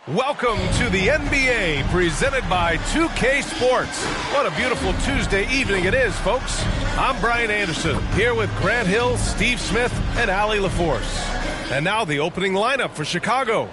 Welcome to the NBA, presented by 2K Sports. What a beautiful Tuesday evening it is, folks. I'm Brian Anderson, here with Grant Hill, Steve Smith, and Allie LaForce. And now the opening lineup for Chicago.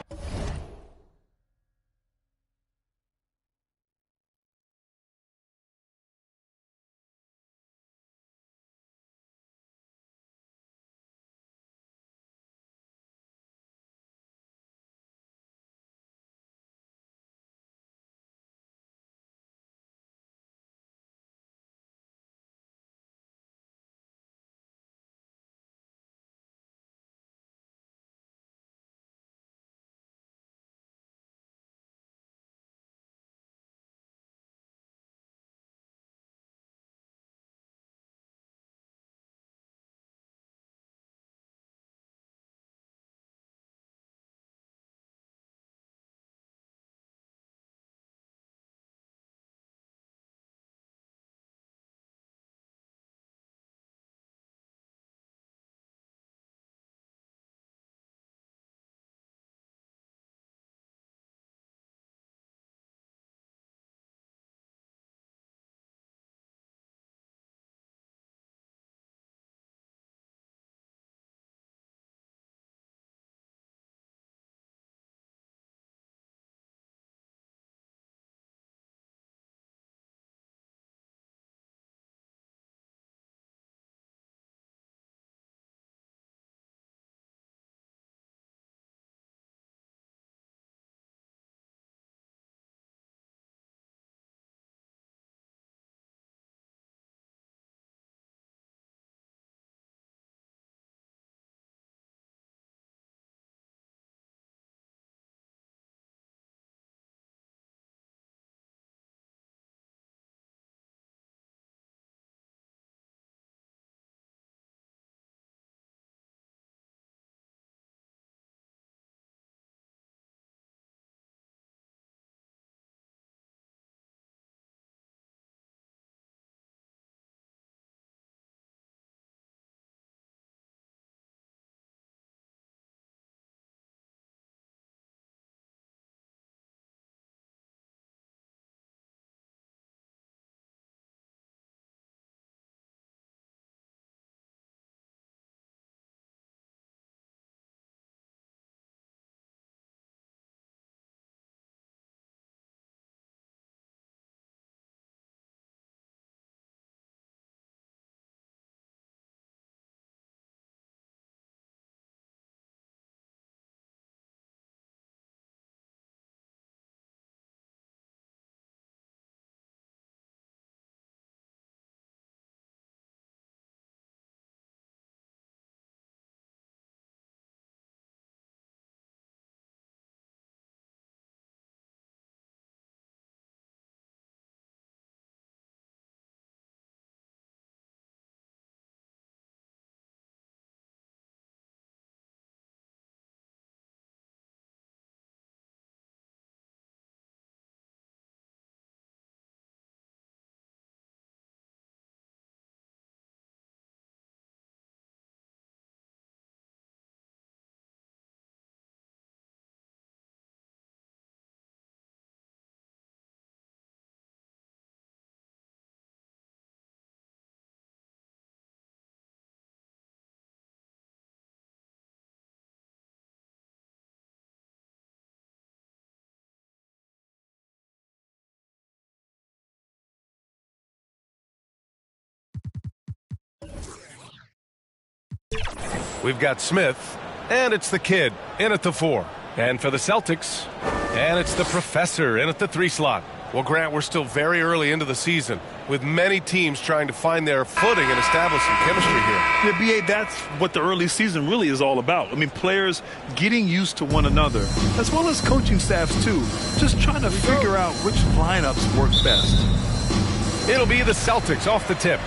We've got Smith, and it's the kid in at the 4. And for the Celtics, and it's the professor in at the 3 slot. Well, Grant, we're still very early into the season, with many teams trying to find their footing and establish some chemistry here. Yeah, B.A., that's what the early season really is all about. I mean, players getting used to one another, as well as coaching staffs, too. Just trying to figure out which lineups work best. It'll be the Celtics off the tip.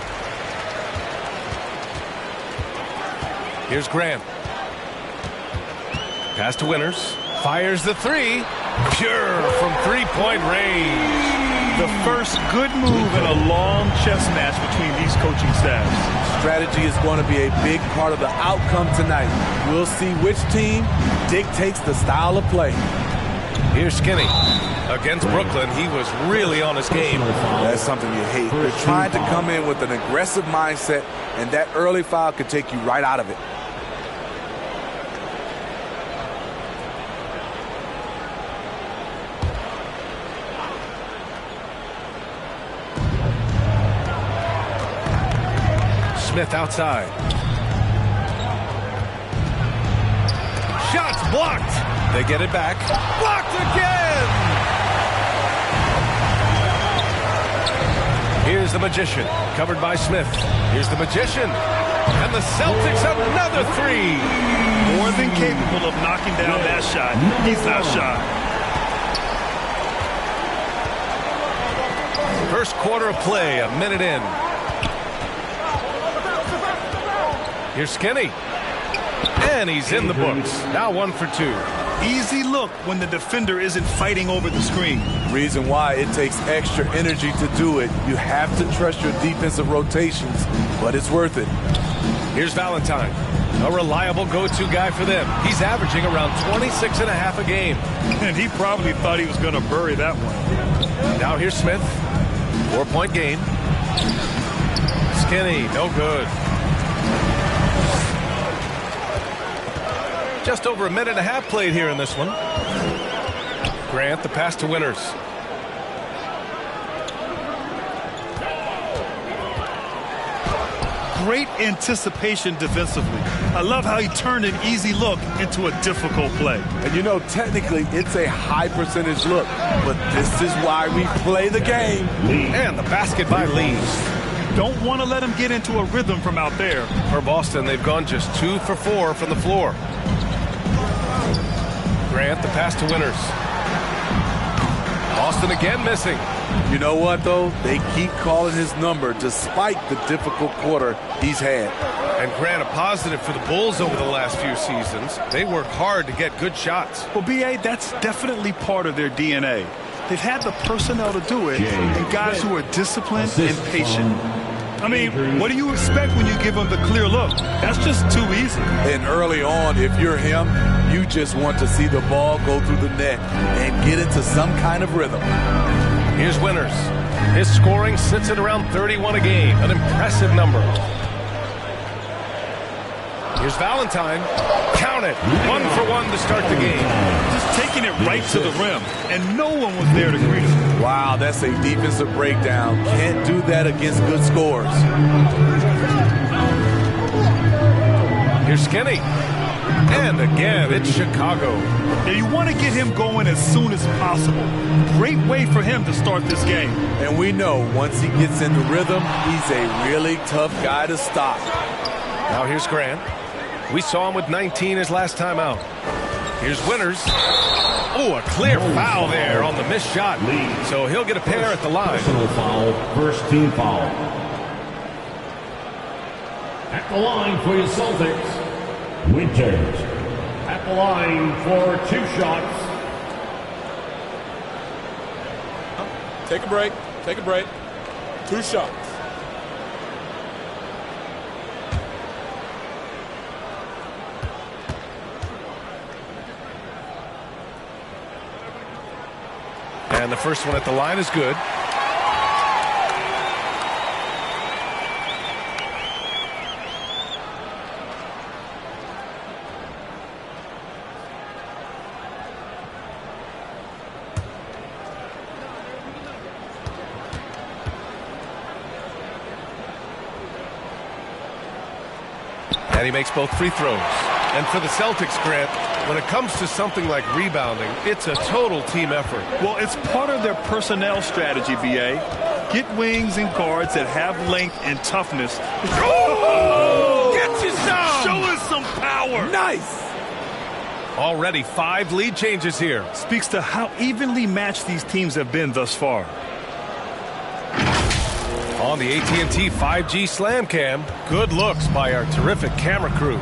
Here's Grant. Pass to Winters. Fires the 3. Pure from three-point range. The first good move in a long chess match between these coaching staffs. Strategy is going to be a big part of the outcome tonight. We'll see which team dictates the style of play. Here's Skinny. Against Brooklyn, he was really on his game. That's something you hate. You're trying to come in with an aggressive mindset, and that early foul could take you right out of it. Smith outside. Shots blocked. They get it back. Blocked again! Here's the Magician, covered by Smith. Here's the Magician. And the Celtics another three. More than capable of knocking down that shot. He's not shy. First quarter of play, a minute in. Here's Skinny. And he's in the books. Now 1 for 2. Easy look when the defender isn't fighting over the screen. Reason why it takes extra energy to do it. You have to trust your defensive rotations, but it's worth it. Here's Valentine. A reliable go-to guy for them. He's averaging around 26.5 a game. And he probably thought he was going to bury that one. Now here's Smith. 4-point game. Skinny, no good. Just over a minute and a half played here in this one. Grant, the pass to Winters. Great anticipation defensively. I love how he turned an easy look into a difficult play. And you know, technically, it's a high percentage look, but this is why we play the game. And the basket by Lee. Don't want to let him get into a rhythm from out there. For Boston, they've gone just 2 for 4 from the floor. Grant, the pass to Winters. Boston again missing. You know what, though? They keep calling his number despite the difficult quarter he's had. And Grant, a positive for the Bulls over the last few seasons. They work hard to get good shots. Well, B.A., that's definitely part of their DNA. They've had the personnel to do it, and guys who are disciplined and patient. I mean, what do you expect when you give them the clear look? That's just too easy. And early on, if you're him, you just want to see the ball go through the net and get into some kind of rhythm. Here's Winters. His scoring sits at around 31 a game, an impressive number. Here's Valentine. Count it. 1 for 1 to start the game. Just taking it right to the rim, and no one was there to greet him. Wow, that's a defensive breakdown. Can't do that against good scores. Here's Skinny. And again, it's Chicago. Yeah, you want to get him going as soon as possible. Great way for him to start this game. And we know once he gets in the rhythm, he's a really tough guy to stop. Now here's Grant. We saw him with 19 his last time out. Here's Winters. Oh, a clear foul there on the missed shot. So he'll get a pair at the line. Personal foul, first team foul. At the line for your Celtics, Winters. At the line for 2 shots. Take a break. Take a break. 2 shots. And the first one at the line is good. And he makes both free throws. And for the Celtics, Grant, when it comes to something like rebounding, it's a total team effort. Well, it's part of their personnel strategy, B.A. Get wings and guards that have length and toughness. Oh! Get you some! Show us some power! Nice! Already 5 lead changes here. Speaks to how evenly matched these teams have been thus far. On the AT&T 5G Slam Cam, good looks by our terrific camera crew.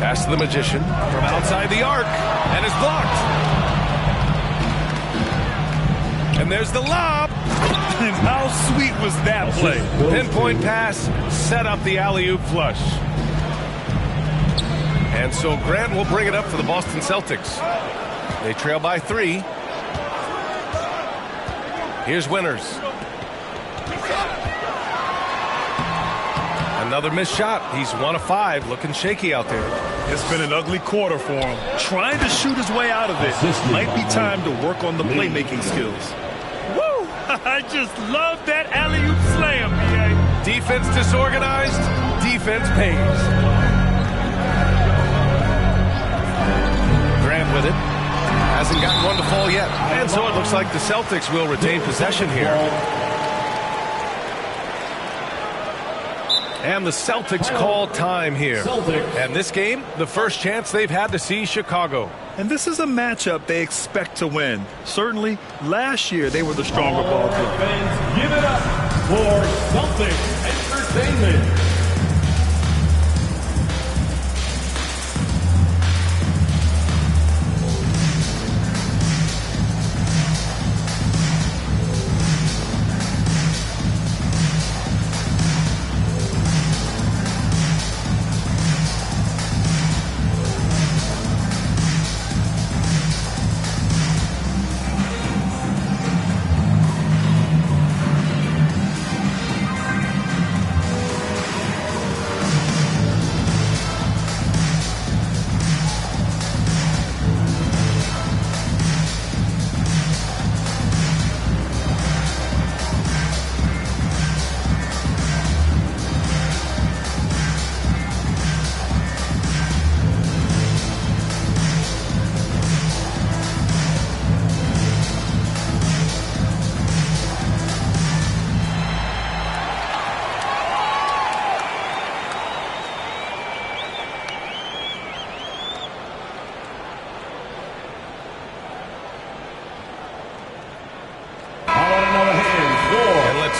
Pass to the Magician from outside the arc, and is blocked. And there's the lob. And how sweet was that play? Pinpoint pass, set up the alley-oop flush. And so Grant will bring it up for the Boston Celtics. They trail by 3. Here's Winters. Another missed shot. He's 1 of 5, looking shaky out there. It's been an ugly quarter for him. Trying to shoot his way out of it. Might be time to work on the playmaking skills. Woo! I just love that alley-oop slam, BA. Defense disorganized, defense pays. Grant with it. Hasn't gotten one to fall yet. And so it looks like the Celtics will retain possession here. And the Celtics call time here. And this game, the first chance they've had to see Chicago. And this is a matchup they expect to win. Certainly, last year they were the stronger ball club. Fans, give it up for Celtics Entertainment.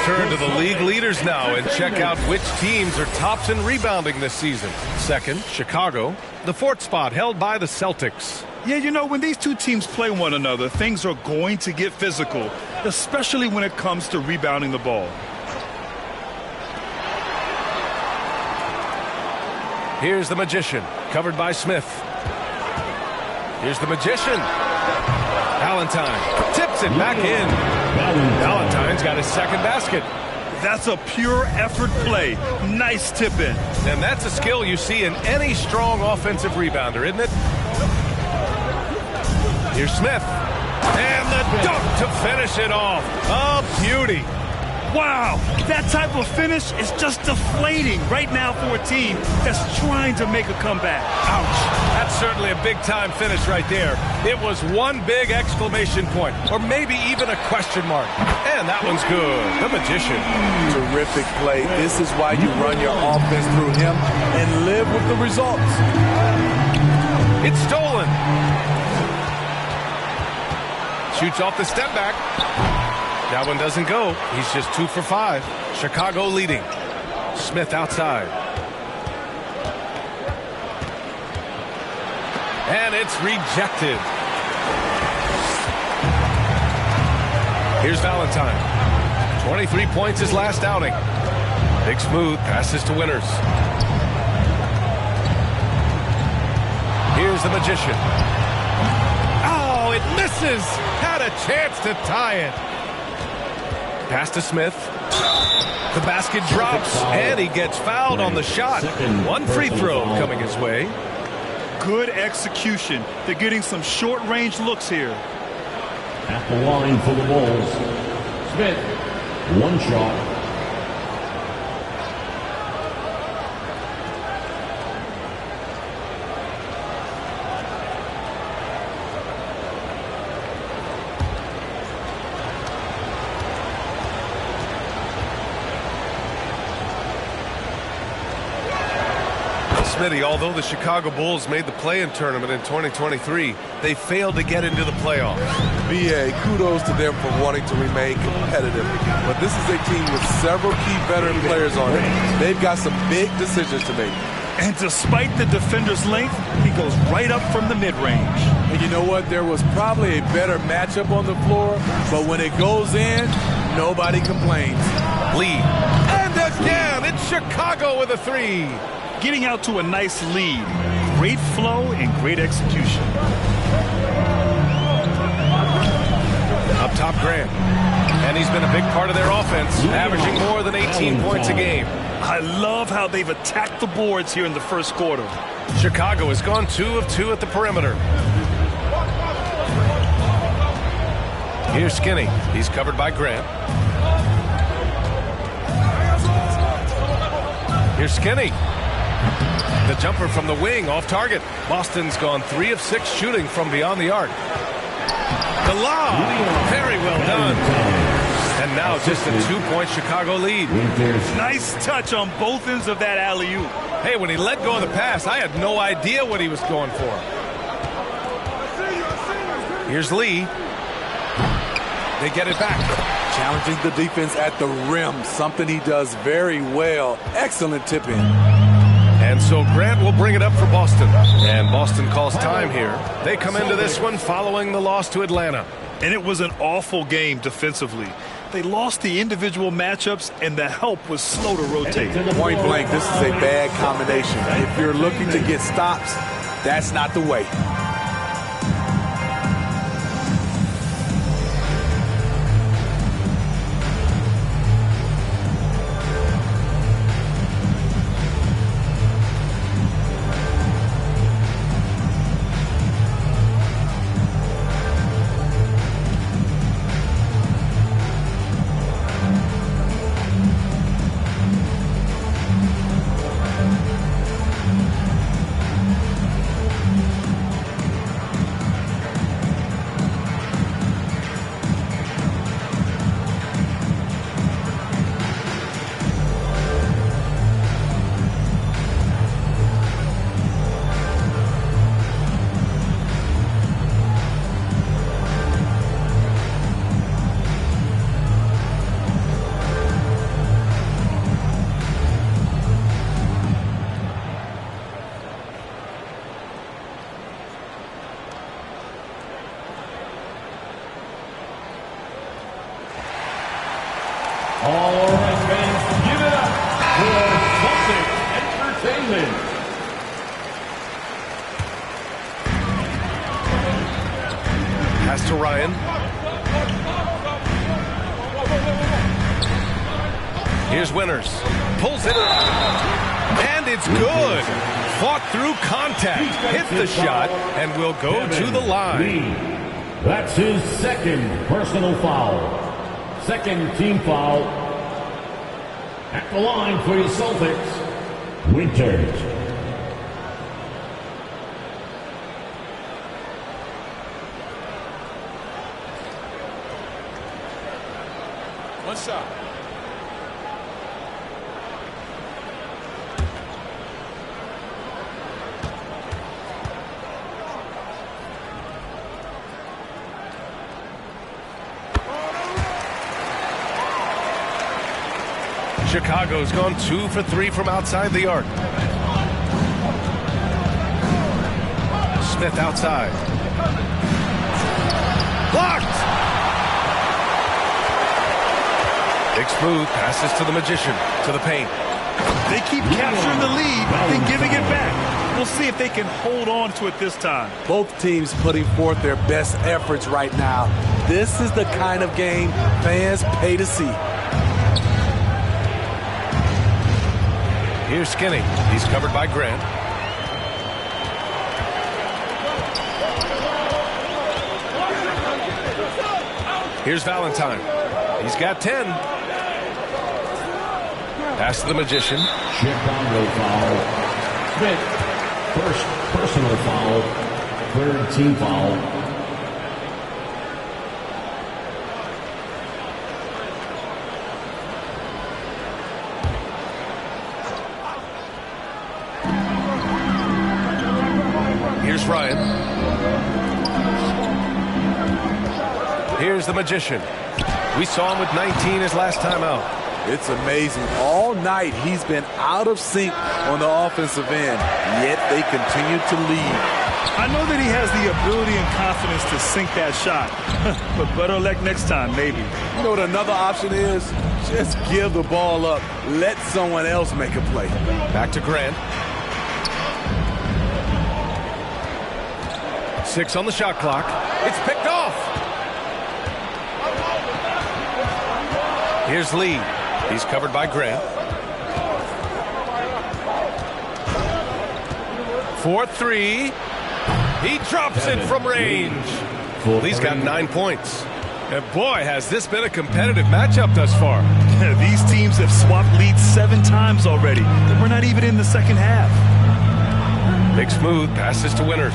Turn to the league leaders now and check out which teams are tops in rebounding this season. Second, Chicago. The 4th spot held by the Celtics. Yeah, you know, when these two teams play one another, things are going to get physical, especially when it comes to rebounding the ball. Here's the Magician, covered by Smith. Here's the Magician. Valentine tips it back in. Valentine's got his second basket. That's a pure effort play. Nice tip in. And that's a skill you see in any strong offensive rebounder, isn't it? Here's Smith. And the dunk to finish it off. A beauty. Wow, that type of finish is just deflating right now for a team that's trying to make a comeback. Ouch. That's certainly a big-time finish right there. It was one big exclamation point, or maybe even a question mark. And that one's good. The Magician. Terrific play. This is why you run your offense through him and live with the results. It's stolen. Shoots off the step back. That one doesn't go. He's just 2 for 5. Chicago leading. Smith outside. And it's rejected. Here's Valentine. 23 points his last outing. Big smooth passes to Winters. Here's the Magician. Oh, it misses. Had a chance to tie it. Pass to Smith. The basket drops, and he gets fouled on the shot. One free throw coming his way. Good execution. They're getting some short-range looks here. At the line for the Bulls, Smith, 1 shot. Smitty, although the Chicago Bulls made the play-in tournament in 2023, they failed to get into the playoffs. BA, kudos to them for wanting to remain competitive. But this is a team with several key veteran players on it. They've got some big decisions to make. And despite the defender's length, he goes right up from the mid-range. And you know what? There was probably a better matchup on the floor, but when it goes in, nobody complains. Lead. And again, it's Chicago with a 3. Getting out to a nice lead. Great flow and great execution. Up top, Grant. And he's been a big part of their offense, averaging more than 18 points a game. I love how they've attacked the boards here in the first quarter. Chicago has gone 2 of 2 at the perimeter. Here's Skinny. He's covered by Grant. Here's Skinny. The jumper from the wing off target. Boston's gone 3 of 6 shooting from beyond the arc. The lob. Very well done. And now just a 2-point Chicago lead. Nice touch on both ends of that alley-oop. Hey, when he let go of the pass, I had no idea what he was going for. Here's Lee. They get it back. Challenging the defense at the rim, something he does very well. Excellent tip in. And so Grant will bring it up for Boston. And Boston calls time here. They come into this one following the loss to Atlanta. And it was an awful game defensively. They lost the individual matchups, and the help was slow to rotate. Point blank, this is a bad combination. If you're looking to get stops, that's not the way. All right, fans, give it up for Celtics Entertainment. Pass to Ryan. Here's Winters. Pulls it. And it's good. Fought through contact. Hit the shot and will go to the line. That's his second personal foul. Second team foul. At the line for your Celtics, Winters. One shot. Chicago's gone 2 for 3 from outside the arc. Smith outside. Blocked! Big smooth passes to the Magician, to the paint. They keep capturing the lead, then giving it back. We'll see if they can hold on to it this time. Both teams putting forth their best efforts right now. This is the kind of game fans pay to see. Here's Skinny. He's covered by Grant. Here's Valentine. He's got 10. Pass to the Magician. Chicago foul. Smith, first personal foul. Third team foul. Here's Ryan. Here's the Magician. We saw him with 19 his last time out. It's amazing. All night he's been out of sync on the offensive end, yet they continue to lead. I know that he has the ability and confidence to sink that shot, but better luck next time, maybe. You know what another option is? Just give the ball up. Let someone else make a play. Back to Grant. 6 on the shot clock. It's picked off. Here's Lee. He's covered by Grant. 4-3. He drops it from range. Lee's got 9 points. And boy, has this been a competitive matchup thus far. These teams have swapped leads 7 times already. And we're not even in the second half. Big smooth passes to Winters.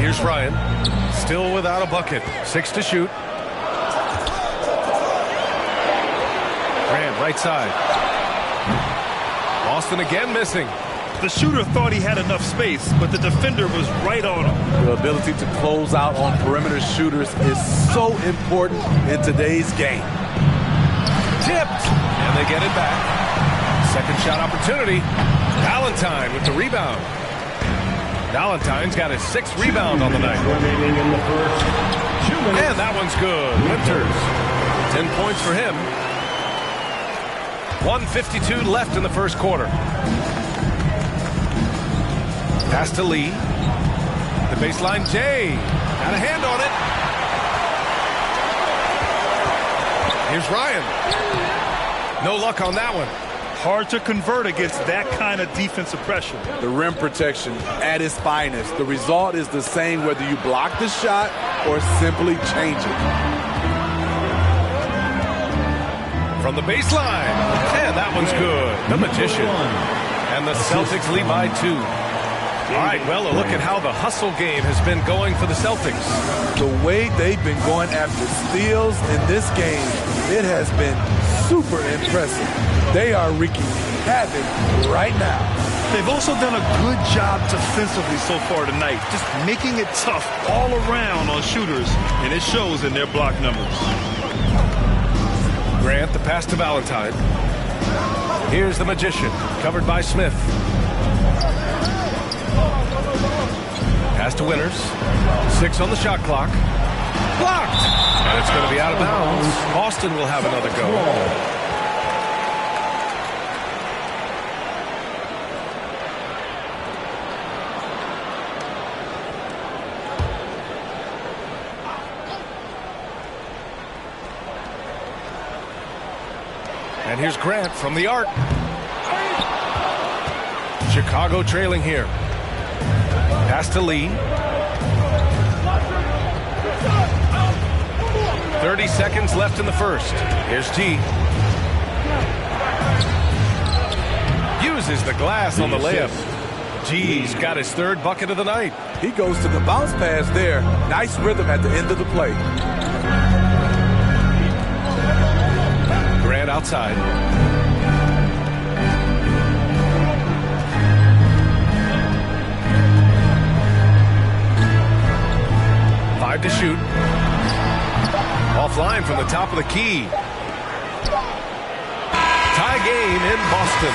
Here's Ryan. Still without a bucket. 6 to shoot. Grant right side. Boston again missing. The shooter thought he had enough space, but the defender was right on him. The ability to close out on perimeter shooters is so important in today's game. Tipped, and they get it back. Second shot opportunity. Valentine with the rebound. Valentine's got his 6th rebound on the night. And that one's good. Winters, 10 points for him. 1:52 left in the first quarter. Pass to Lee. The baseline, Jay. Had a hand on it. Here's Ryan. No luck on that one. Hard to convert against that kind of defensive pressure. The rim protection at its finest. The result is the same whether you block the shot or simply change it. From the baseline. And that one's good. The Magician. And the Celtics lead by 2. All right, well, a look at how the hustle game has been going for the Celtics. The way they've been going after steals in this game, it has been super impressive. They are wreaking havoc right now. They've also done a good job defensively so far tonight, just making it tough all around on shooters, and it shows in their block numbers. Grant, the pass to Valentine. Here's the Magician, covered by Smith. Pass to Winters. 6 on the shot clock. Blocked! And it's going to be out of bounds. Boston will have another go. And here's Grant from the arc. Chicago trailing here. Pass to Lee. 30 seconds left in the first. Here's G. Uses the glass on the layup. G's got his 3rd bucket of the night. He goes to the bounce pass there. Nice rhythm at the end of the play. Grant outside. To shoot. Offline from the top of the key. Tie game in Boston.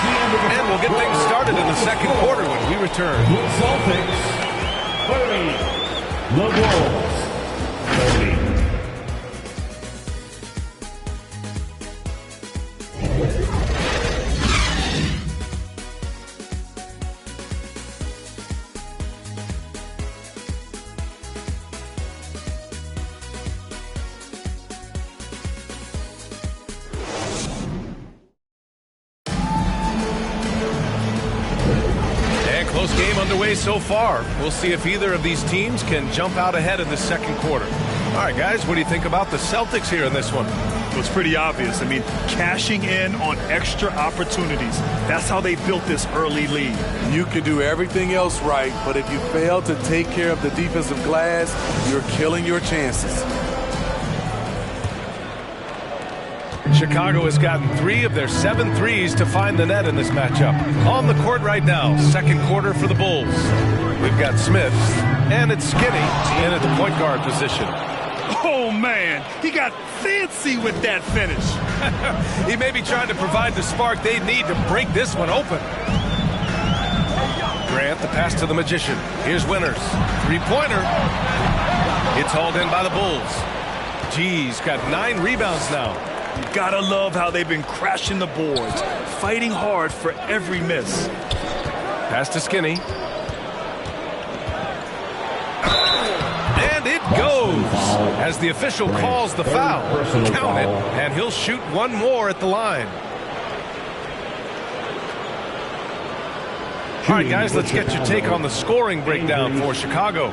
And we'll get things started in the second quarter when we return. Celtics 30. The Bulls 30. Game underway so far. We'll see if either of these teams can jump out ahead in the second quarter. All right, guys, what do you think about the Celtics here in this one? Well, it's pretty obvious. I mean, cashing in on extra opportunities. That's how they built this early lead. You can do everything else right, but if you fail to take care of the defensive glass, you're killing your chances. Chicago has gotten 3 of their 7 threes to find the net in this matchup. On the court right now, second quarter for the Bulls. We've got Smith, and it's Skinny in at the point guard position. Oh, man, he got fancy with that finish. He may be trying to provide the spark they need to break this one open. Grant, the pass to the Magician. Here's Winters. 3-pointer. It's hauled in by the Bulls. G's got 9 rebounds now. You gotta love how they've been crashing the boards, fighting hard for every miss. Pass to Skinny. goes as the official calls the foul. Count it, and he'll shoot one more at the line. All right, guys, let's get your take on the scoring breakdown for Chicago.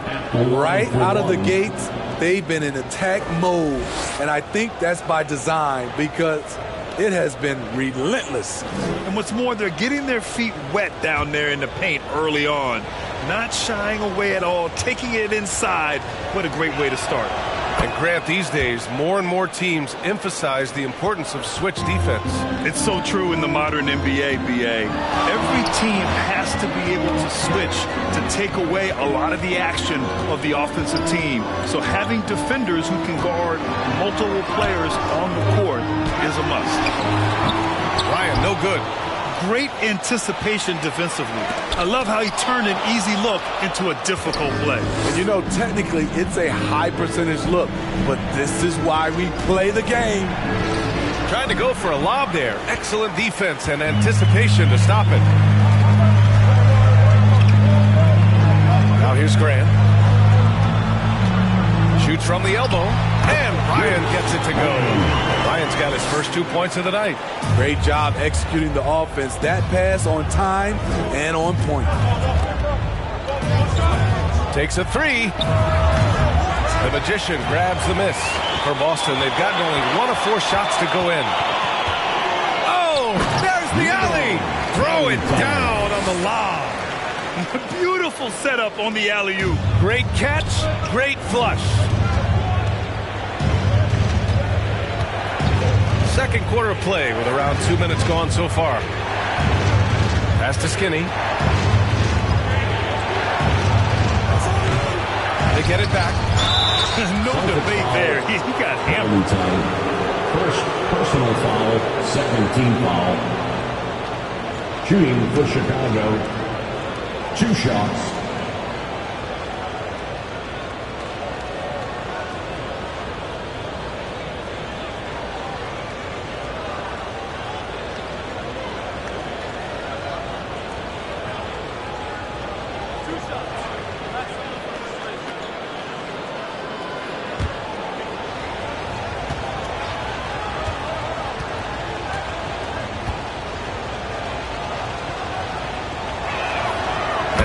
Right out of the gates, they've been in attack mode, and I think that's by design because it has been relentless. And what's more, they're getting their feet wet down there in the paint early on. Not shying away at all, taking it inside. What a great way to start. And Grant, these days, more and more teams emphasize the importance of switch defense. It's so true in the modern NBA, BA. Every team has to be able to switch to take away a lot of the action of the offensive team. So having defenders who can guard multiple players on the court is a must. Ryan, no good. Great anticipation defensively. I love how he turned an easy look into a difficult play. And you know, technically, it's a high percentage look, but this is why we play the game. Trying to go for a lob there. Excellent defense and anticipation to stop it. Now here's Grant. Shoots from the elbow, and Ryan gets it to go. Ryan's got his first 2 points of the night. Great job executing the offense. That pass on time and on point. Takes a three. The Magician grabs the miss. For Boston, they've gotten only 1 of 4 shots to go in. Oh, there's the alley. Throw it down on the lob. Beautiful setup on the alley-oop. Great catch, great flush. Second quarter of play with around 2 minutes gone so far. Pass to Skinny. They get it back. No debate there. He got hammered. First personal foul, second team foul. Shooting for Chicago. 2 shots.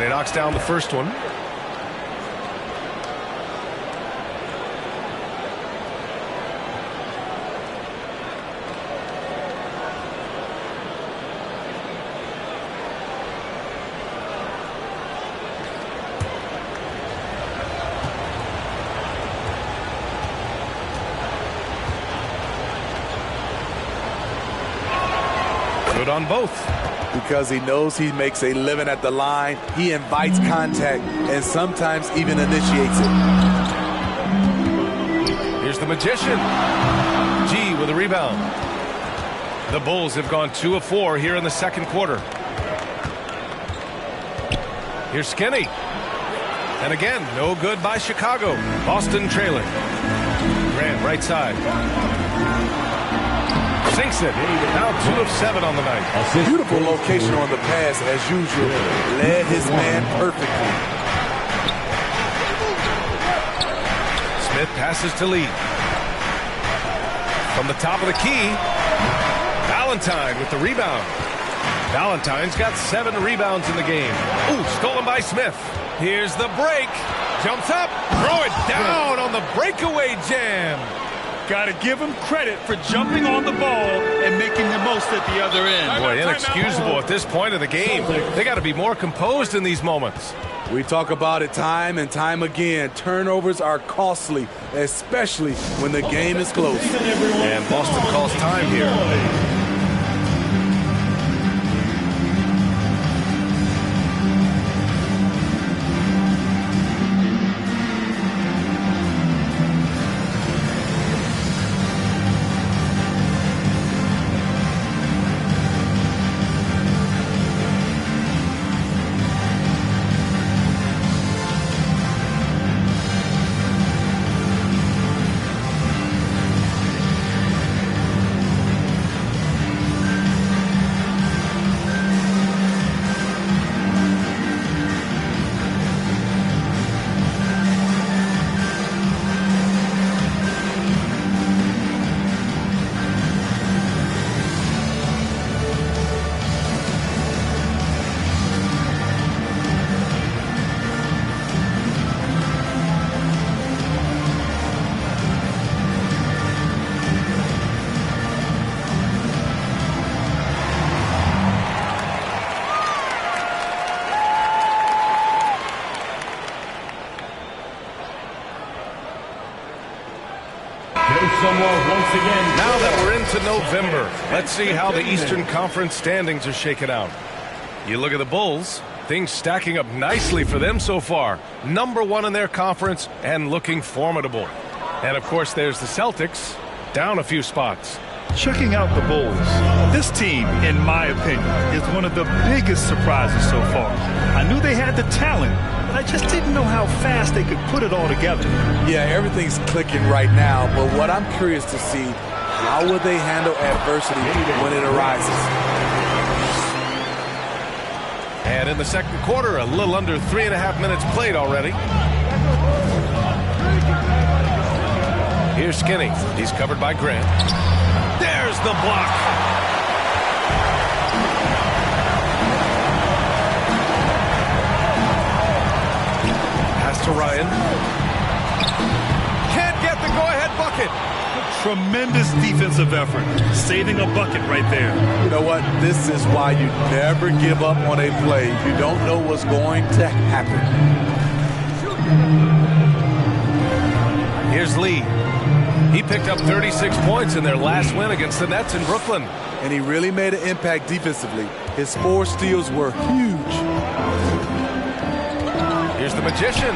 Knocks down the first one. Good on both. Because he knows he makes a living at the line, he invites contact and sometimes even initiates it. Here's the Magician. G with a rebound. The Bulls have gone 2 of 4 here in the second quarter. Here's Skinny. And again, no good by Chicago. Boston trailing. Grant right side. Sinks it. Now 2 of 7 on the night. Beautiful location on the pass as usual. Led his man perfectly. Smith passes to Lee. From the top of the key, Valentine with the rebound. Valentine's got 7 rebounds in the game. Ooh, stolen by Smith. Here's the break. Jumps up. Throw it down on the breakaway jam. Got to give him credit for jumping on the ball and making the most at the other end. Boy, inexcusable at this point of the game. They got to be more composed in these moments. We talk about it time and time again. Turnovers are costly, especially when the game is close. And Boston calls time here. some love once again. Now that we're into November, let's see how the Eastern Conference standings are shaking out. You look at the Bulls, things stacking up nicely for them so far. #1 in their conference and looking formidable. And of course, there's the Celtics, down a few spots. Checking out the Bulls, this team, in my opinion, is one of the biggest surprises so far. I knew they had the talent, but I just didn't know how fast they could put it all together. Yeah, everything's clicking right now, but what I'm curious to see, how will they handle adversity when it arises? And in the second quarter, a little under 3.5 minutes played already. Here's Skinny. He's covered by Grant. There's the block. Pass to Ryan. Can't get the go-ahead bucket. Tremendous defensive effort, saving a bucket right there. You know what? This is why you never give up on a play. You don't know what's going to happen. Here's Lee. He picked up 36 points in their last win against the Nets in Brooklyn. And he really made an impact defensively. His 4 steals were huge. Here's the Magician.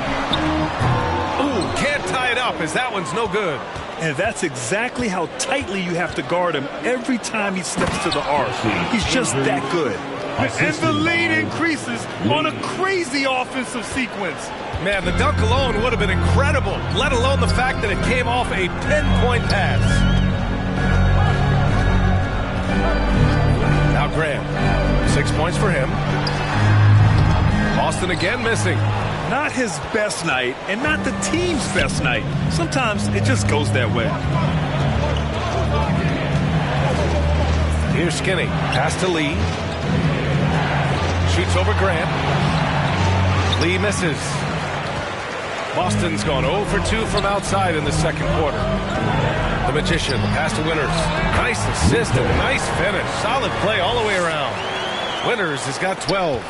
Ooh, can't tie it up as that one's no good. And that's exactly how tightly you have to guard him every time he steps to the arc. He's just that good. And the lead increases on a crazy offensive sequence. Man, the dunk alone would have been incredible, let alone the fact that it came off a pinpoint pass. Now Graham, 6 points for him. Boston again missing. Not his best night, and not the team's best night. Sometimes it just goes that way. Here's Skinny, pass to Lee. Shoots over Grant. Lee misses. Boston's gone 0 for 2 from outside in the second quarter. The Magician, pass to Winters. Nice assist and nice finish. Solid play all the way around. Winters has got 12.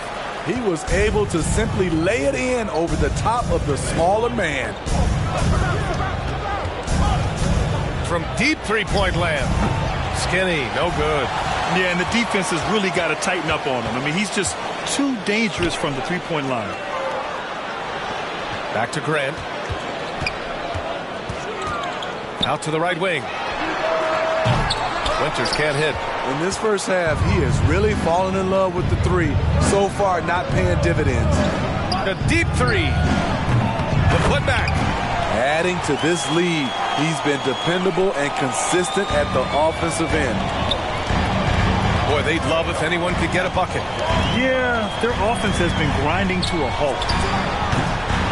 He was able to simply lay it in over the top of the smaller man. From deep three-point land. Skinny, no good. Yeah, and the defense has really got to tighten up on him. I mean, he's just too dangerous from the three-point line. Back to Grant. Out to the right wing. Winters can't hit. In this first half, he has really fallen in love with the three. So far, not paying dividends. A deep three. The putback. Adding to this lead, he's been dependable and consistent at the offensive end. Boy, they'd love if anyone could get a bucket. Yeah, their offense has been grinding to a halt.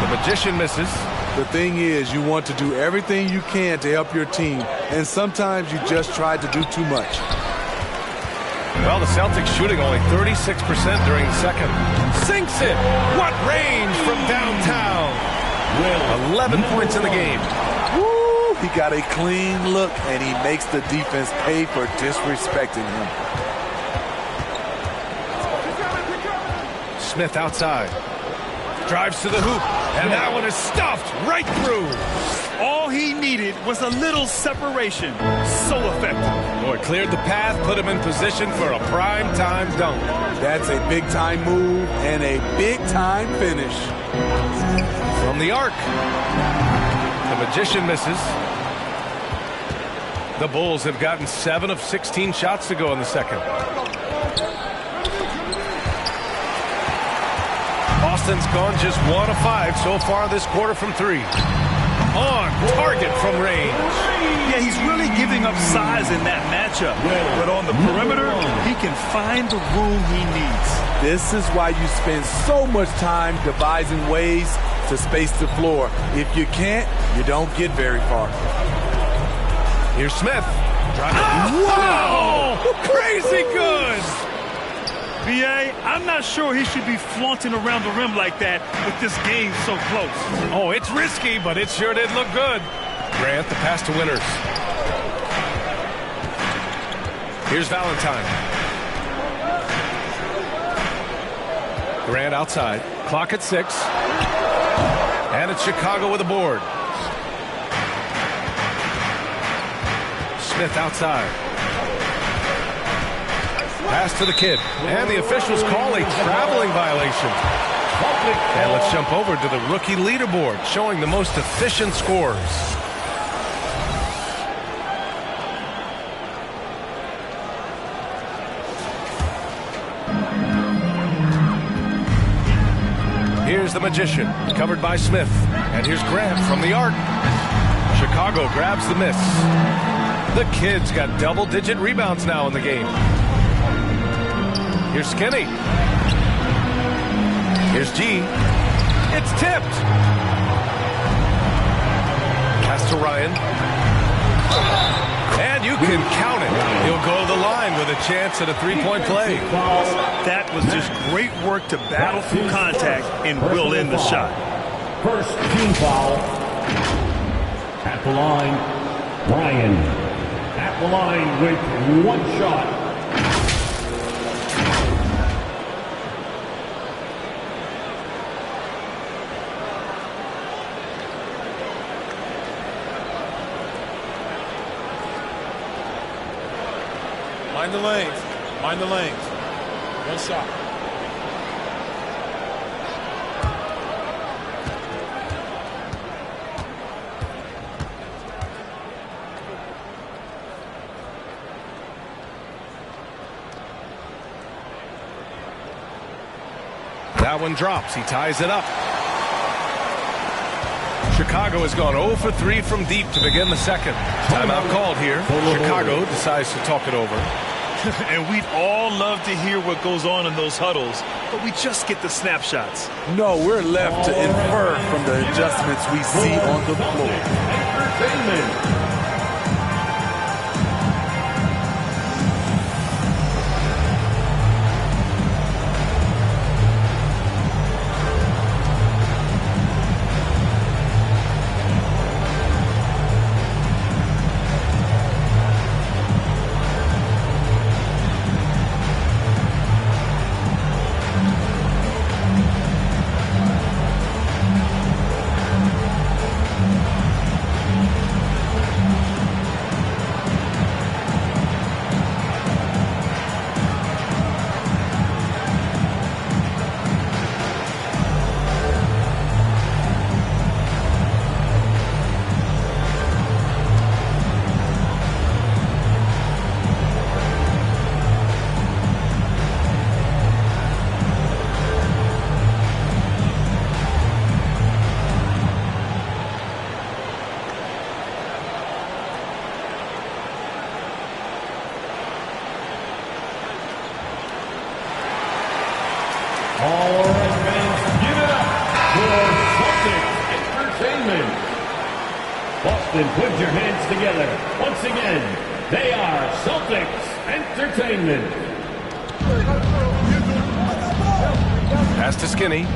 The Magician misses. The thing is, you want to do everything you can to help your team, and sometimes you just try to do too much. Well, the Celtics shooting only 36% during the second. Sinks it. What range from downtown. Well, 11 points in the game. Woo! He got a clean look, and he makes the defense pay for disrespecting him. Smith outside. Drives to the hoop, and that one is stuffed right through. All he needed was a little separation. So effective. Boy, cleared the path, put him in position for a prime-time dunk. That's a big-time move and a big-time finish. From the arc. The Magician misses. The Bulls have gotten 7 of 16 shots to go in the second. Boston's gone just 1 of 5 so far this quarter from 3. On target from range. Yeah, he's really giving up size in that matchup. But on the perimeter, he can find the room he needs. This is why you spend so much time devising ways to space the floor. If you can't, you don't get very far. Here's Smith. Wow! Crazy good! B.A., I'm not sure he should be flaunting around the rim like that with this game so close. Oh, it's risky, but it sure did look good. Grant, the pass to Winters. Here's Valentine. Grant outside. Clock at 6. And it's Chicago with a board. Smith outside. Pass to the kid. And the officials call a traveling violation. And let's jump over to the rookie leaderboard, showing the most efficient scores. Here's the Magician, covered by Smith. And here's Grant from the arc. Chicago grabs the miss. The Kid's got double-digit rebounds now in the game. Here's Skinny. Here's G. It's tipped. Pass to Ryan. And you can count it. He'll go to the line with a chance at a three-point play. That was just great work to battle through contact and will in the shot. First team foul. At the line, Ryan. At the line with one shot. Mind the lanes. Mind the lanes. One shot. That one drops. He ties it up. Chicago has gone 0 for 3 from deep to begin the second. Timeout called here. Chicago decides to talk it over. And we'd all love to hear what goes on in those huddles, but we just get the snapshots. No, we're left to infer from the adjustments we see on the floor. Entertainment. All right, fans, give it up for Celtics Entertainment. Boston, put your hands together. Once again, they are Celtics Entertainment. Pass to Skinny.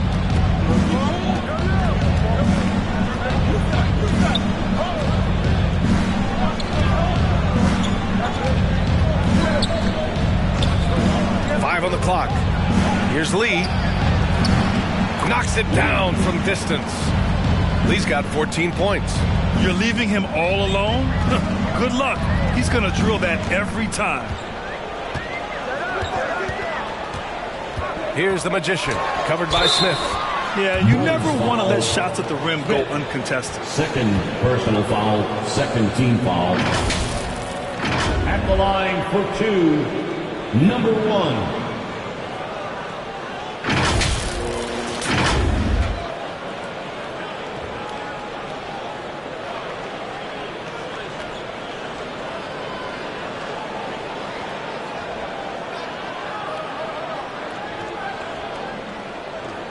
Five on the clock. Here's Lee. Knocks it down from distance. Lee's got 14 points. You're leaving him all alone? Good luck. He's going to drill that every time. Here's the Magician, covered by Smith. Yeah, you never want to let shots at the rim go uncontested. Second personal foul, second team foul. At the line for two, number one.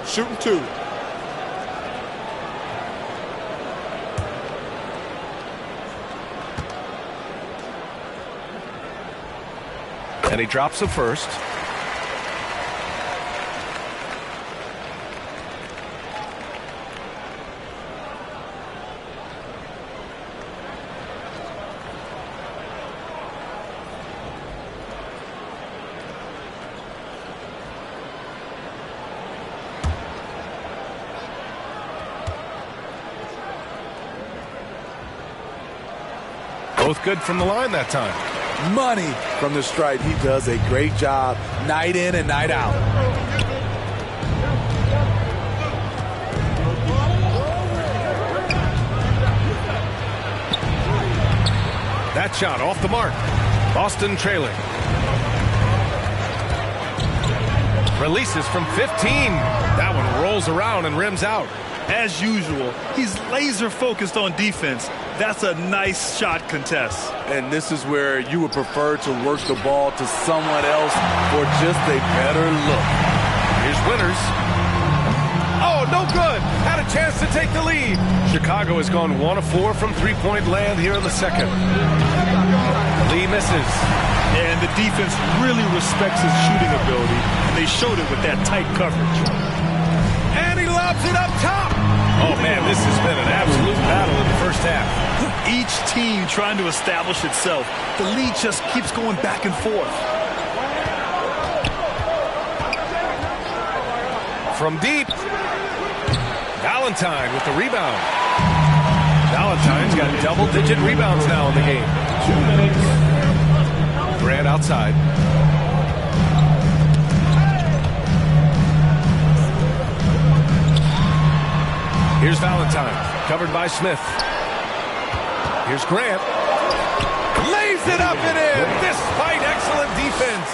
Shooting two. And he drops the first. Both good from the line that time. Money from the stripe. He does a great job night in and night out. That shot off the mark. Boston trailing. Releases from 15. That one rolls around and rims out. As usual, he's laser focused on defense. That's a nice shot contest. And this is where you would prefer to work the ball to someone else for just a better look. Here's Winters. Oh, no good. Had a chance to take the lead. Chicago has gone 1 of 4 from three-point land here in the second. Lee misses. And the defense really respects his shooting ability, and they showed it with that tight coverage. And he lobs it up top. Oh, man, this has been an absolute battle in the first half. Each team trying to establish itself. The lead just keeps going back and forth. From deep. Valentine with the rebound. Valentine's got double-digit rebounds now in the game. 2 minutes. Grant outside. Here's Valentine, covered by Smith. Here's Grant. Lays it up and in, despite excellent defense.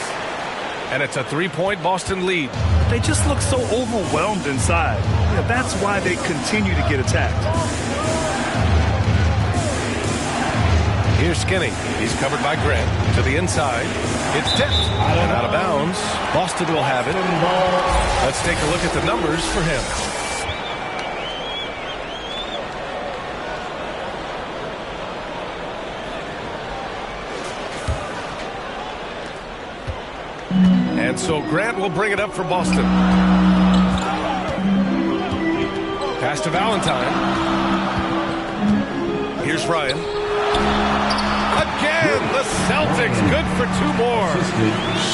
And it's a three-point Boston lead. They just look so overwhelmed inside. Yeah, that's why they continue to get attacked. Here's Skinny. He's covered by Grant. To the inside. It's tipped and out of bounds. Boston will have it. Let's take a look at the numbers for him. And so Grant will bring it up for Boston. Pass to Valentine. Here's Ryan. Again, the Celtics good for 2 more.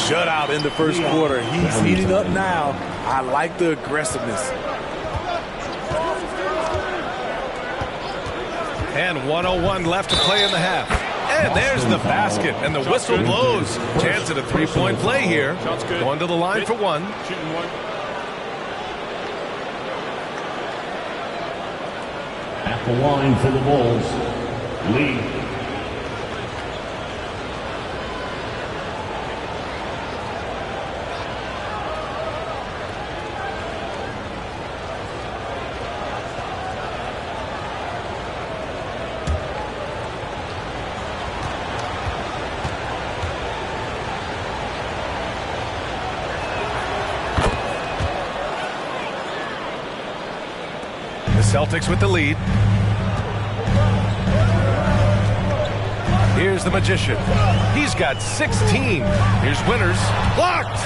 Shutout in the first quarter. He's heating up now. I like the aggressiveness. And 1:01 left to play in the half. And there's the basket, and the whistle blows. Chance at a three-point play here. Going to the line for one. Shooting one. At the line for the Bulls, Lee. Celtics with the lead. Here's the Magician. He's got 16. Here's Winters. Blocked!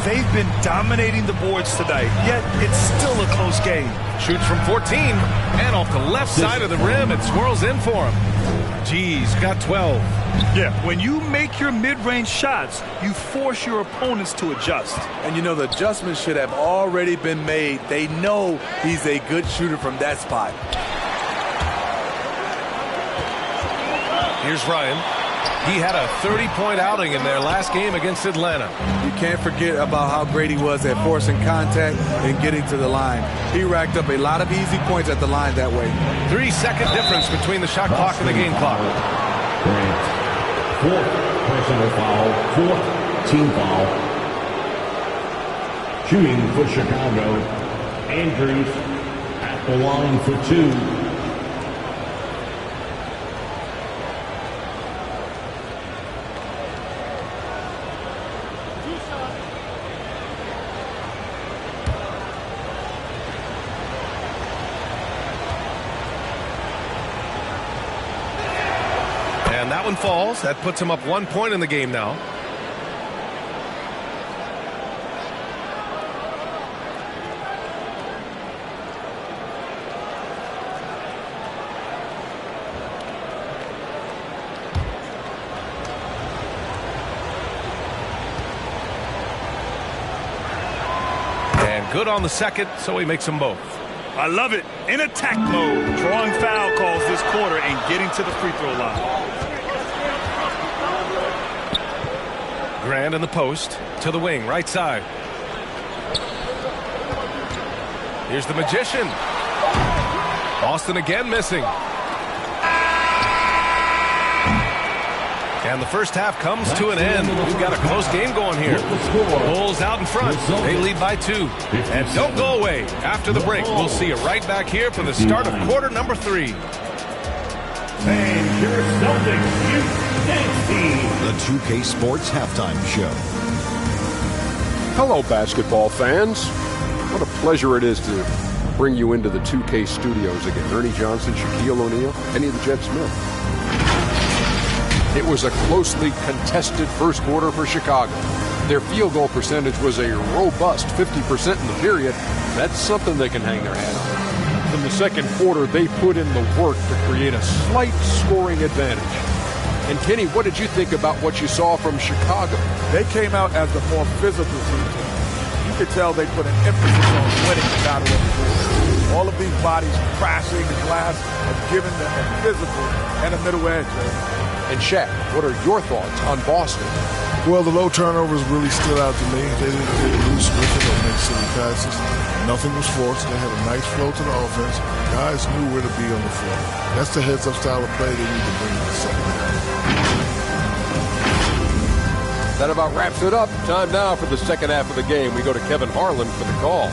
They've been dominating the boards tonight, yet it's still a close game. Shoots from 14. And off the left side of the rim, it swirls in for him. G's got 12. Yeah, when you make your mid-range shots, you force your opponents to adjust. And you know, the adjustments should have already been made. They know he's a good shooter from that spot. Here's Ryan. He had a 30-point outing in their last game against Atlanta. You can't forget about how great he was at forcing contact and getting to the line. He racked up a lot of easy points at the line that way. 3-second difference between the shot clock and the game clock. Grant. 4th personal foul, 4th team foul. Shooting for Chicago, Andrews at the line for 2. And that one falls. That puts him up 1 point in the game now. And good on the second, so he makes them both. I love it. In attack mode, drawing foul calls this quarter and getting to the free throw line. Grant in the post to the wing, right side. Here's the Magician. Boston again missing. And the first half comes to an end. We've got a close game going here. Bulls out in front. They lead by 2. And don't go away. After the break, we'll see you right back here for the start of quarter number 3. And your Celtics Youth Dance Team. The 2K Sports Halftime Show. Hello, basketball fans. What a pleasure it is to bring you into the 2K studios again. Ernie Johnson, Shaquille O'Neal, Kenny the Jet Smith. It was a closely contested first quarter for Chicago. Their field goal percentage was a robust 50% in the period. That's something they can hang their hat on. In the second quarter, they put in the work to create a slight scoring advantage. And Kenny, what did you think about what you saw from Chicago? They came out as a more physical team. You could tell they put an emphasis on winning the battle of the boards. All of these bodies crashing the glass have given them a physical and a middle edge. And Shaq, what are your thoughts on Boston? Well, the low turnovers really stood out to me. They didn't lose scripted or make silly passes. Nothing was forced. They had a nice flow to the offense. Guys knew where to be on the floor. That's the heads-up style of play they need to bring to the second half. That about wraps it up. Time now for the second half of the game. We go to Kevin Harlan for the call.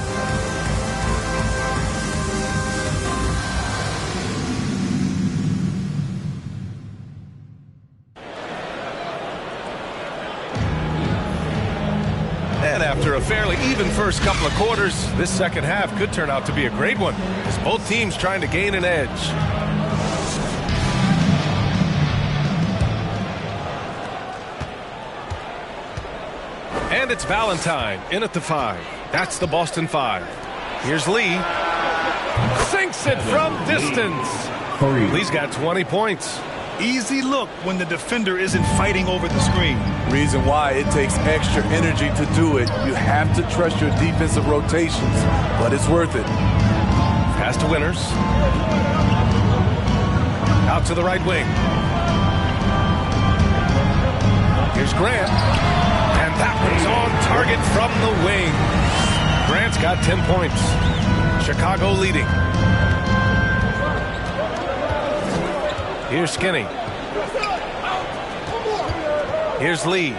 And after a fairly even first couple of quarters, this second half could turn out to be a great one, as both teams trying to gain an edge. And it's Valentine in at the 5. That's the Boston 5. Here's Lee. Sinks it from distance. Lee's got 20 points. Easy look when the defender isn't fighting over the screen. Reason why it takes extra energy to do it. You have to trust your defensive rotations, but it's worth it. Pass to Winters. Out to the right wing. Here's Grant. And that one's on target from the wing. Grant's got 10 points. Chicago leading. Here's Skinny. Here's Lee.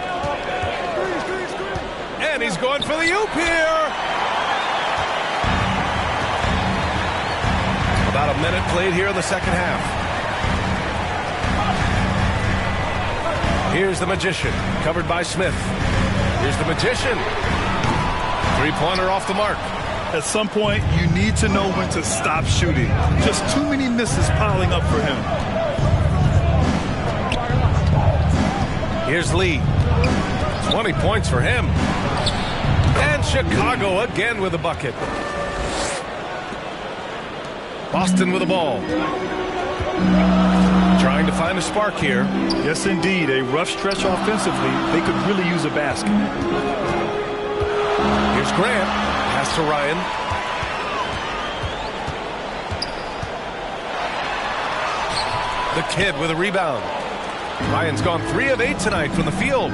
And he's going for the oop here. About a minute played here in the second half. Here's the Magician, covered by Smith. Here's the Magician. Three-pointer off the mark. At some point, you need to know when to stop shooting. Just too many misses piling up for him. Here's Lee. 20 points for him. And Chicago again with a bucket. Boston with the ball. Trying to find a spark here. Yes, indeed. A rough stretch offensively. They could really use a basket. Here's Grant. Pass to Ryan. The kid with a rebound. Ryan's gone 3 of 8 tonight from the field.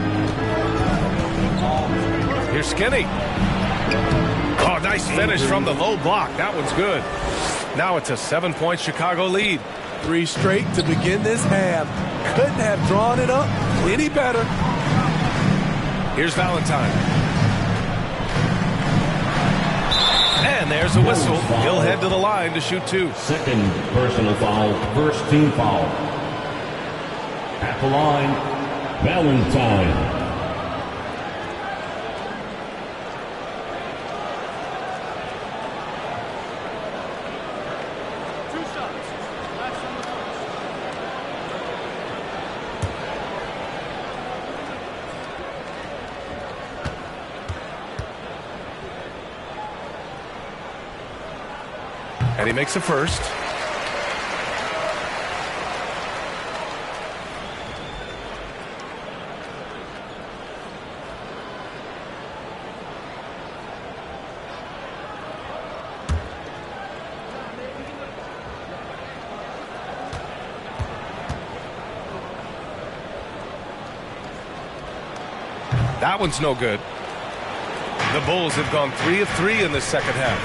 Here's Skinny. Oh, nice finish from the low block. That one's good. Now it's a 7-point Chicago lead. 3 straight to begin this half. Couldn't have drawn it up any better. Here's Valentine. And there's a whistle. He'll head to the line to shoot 2. Second personal foul, first team foul. At the line, Valentine. And he makes a first. That one's no good. The Bulls have gone 3 of 3 in this second half.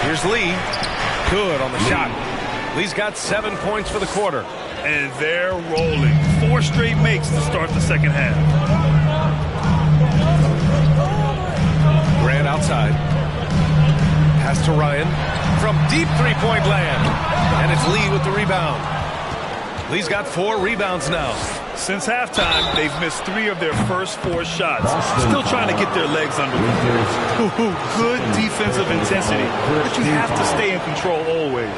Here's Lee. Good on the shot. Lee's got 7 points for the quarter. And they're rolling. 4 straight makes to start the second half. Grant outside. Pass to Ryan from deep three-point land. And it's Lee with the rebound. Lee's got 4 rebounds now. Since halftime, they've missed 3 of their first 4 shots. Still trying to get their legs under them. Good defensive intensity, but you have to stay in control always.